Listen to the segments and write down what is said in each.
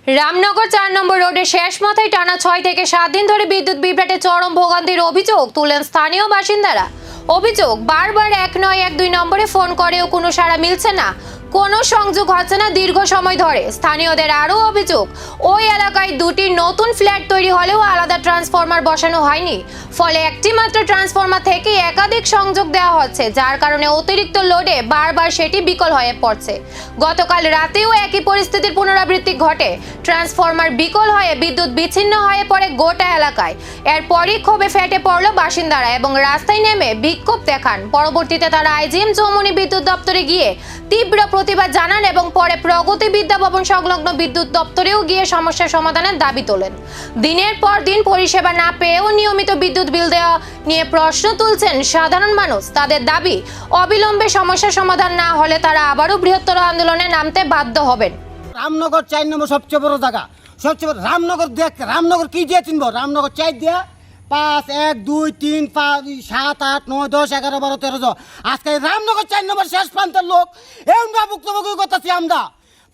রামনগর ৪ নম্বর রোডে শেষ মাথায় টানা ৬ থেকে ৭ দিন ধরে বিদ্যুৎ বিভ্রাটে চরম ভোগান্তির অভিযোগ তুলেন স্থানীয় বাসিন্দারা। অভিযোগ, বারবার ১৯১২ নম্বরে ফোন করেও কোনো সাড়া মিলছে না, কোনো সংযোগ হচ্ছে না দীর্ঘ সময় ধরে। স্থানীয়দের আরও অভিযোগ, ওই এলাকায় দুটি নতুন ফ্ল্যাট তৈরি হলেও আলাদা ট্রান্সফরমার বসানো হয়নি, ফলে একটি মাত্র ট্রান্সফরমার থেকে একাধিক সংযোগ দেওয়া হচ্ছে, যার কারণে অতিরিক্ত লোডে বারবার সেটি বিকল হয়ে পড়ছে। গতকাল রাতেও একই পরিস্থিতির পুনরাবৃত্তি ঘটে। ট্রান্সফরমার বিকল হয়ে বিদ্যুৎ বিচ্ছিন্ন হয়ে পড়ে গোটা এলাকায়। এরপরই ক্ষোভে ফেটে পড়ল বাসিন্দারা এবং রাস্তায় নেমে বিক্ষোভ দেখান। পরবর্তীতে তারা আইজিএম চৌমুহনী বিদ্যুৎ দপ্তরে গিয়ে তীব্র প্রতিবাদ জানান এবং পরে প্রগতি বিদ্যা ভবন সংলগ্ন বিদ্যুৎ দপ্তরেও গিয়ে সমস্যা সমাধানের দাবি তোলেন। দিনের পর দিন পরিষেবা না পেয়েও নিয়মিত বিদ্যুৎ বিল দেওয়া নিয়ে প্রশ্ন তুলছেন সাধারণ মানুষ। তাদের দাবি, অবিলম্বে সমস্যা সমাধান না হলে তারা আবারও বৃহত্তর আন্দোলনে নামতে বাধ্য হবেন। রামনগর ৪ নম্বর সবচেয়ে বড় জায়গা, সবচেয়ে বড় রামনগর কি দিয়ে চিনব? রামনগর ৪ দিয়া ৫, ১, ২, ৩, ৫, ৭, ৮, ৯, ১০, ১১, ১২, ১৩ আজকে রামনগর ৪ নম্বর শেষ প্রান্তের লোক এমরা ভুক্তভোগী করতেছি। আমরা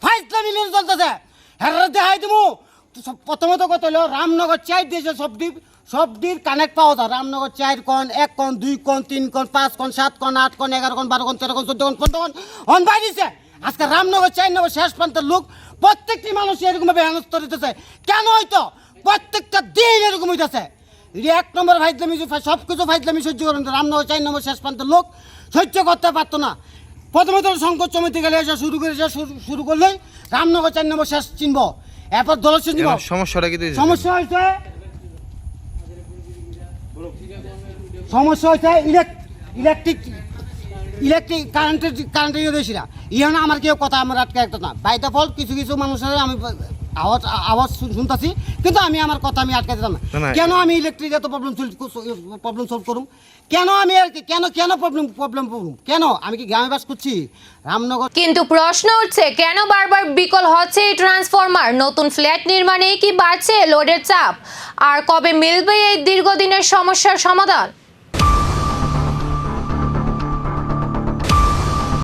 ফাইজলা মিলিয়ন চলতেছে, হ্যাঁ দেখাই দেবো। প্রথমত কথা হলো রামনগর ৪ দিয়েছে সবটির কানেক্ট পাওয়া যায়। রামনগর ৪ কোণ, ১ কোণ, ২ কোণ, ৩ কোণ, ৫ কোণ, ৭ কোণ, ৮ কোণ, ১১ কোণ, ১২ কোণ, ১৩ কোণ, ১৪ কোণ, ১৫ কোণ অন বাইরেছে। আজকে রামনগর ৪ নম্বর শেষ প্রান্তের লোক প্রত্যেকটি মানুষ এরকমভাবে হেনস্থ হইতেছে। কেন হয়তো প্রত্যেকটা দিন এরকম হইতেছে? ১ নম্বর ফাইজলামি, সব কিছু ফাইজলামি সহ্য করেন, রামনগর ৪ নম্বর শেষ প্রান্তের লোক সহ্য করতে পারতো না। প্রথমত সংকট সমিতি গেলে এসে শুরু করলেই রামনগর ৪ নম্বর শেষ চিনব, এরপর দল চিনব। সমস্যাটা কি? সমস্যা হয়েছে ইলেকট্রিক কারেন্টের ইয়েছিলা ইয়ে না। আমার কেউ কথা আমার আটকে একটা না, বাইটা ফল কিছু মানুষের আমি আওয়াজ শুনতেছি, কিন্তু আমি আমার কথা আমি আটকে দিতাম না। কেন আমি ইলেকট্রিক এত প্রবলেম সলভ করুম? কেন আমি কেন প্রবলেম করুম? কেন আমি কি গ্রামে বাস করছি? রামনগর। কিন্তু প্রশ্ন উঠছে, কেন বারবার বিকল হচ্ছে এই ট্রান্সফরমার? নতুন ফ্ল্যাট নির্মাণেই কি বাড়ছে লোডের চাপ? আর কবে মিলবে এই দীর্ঘদিনের সমস্যার সমাধান?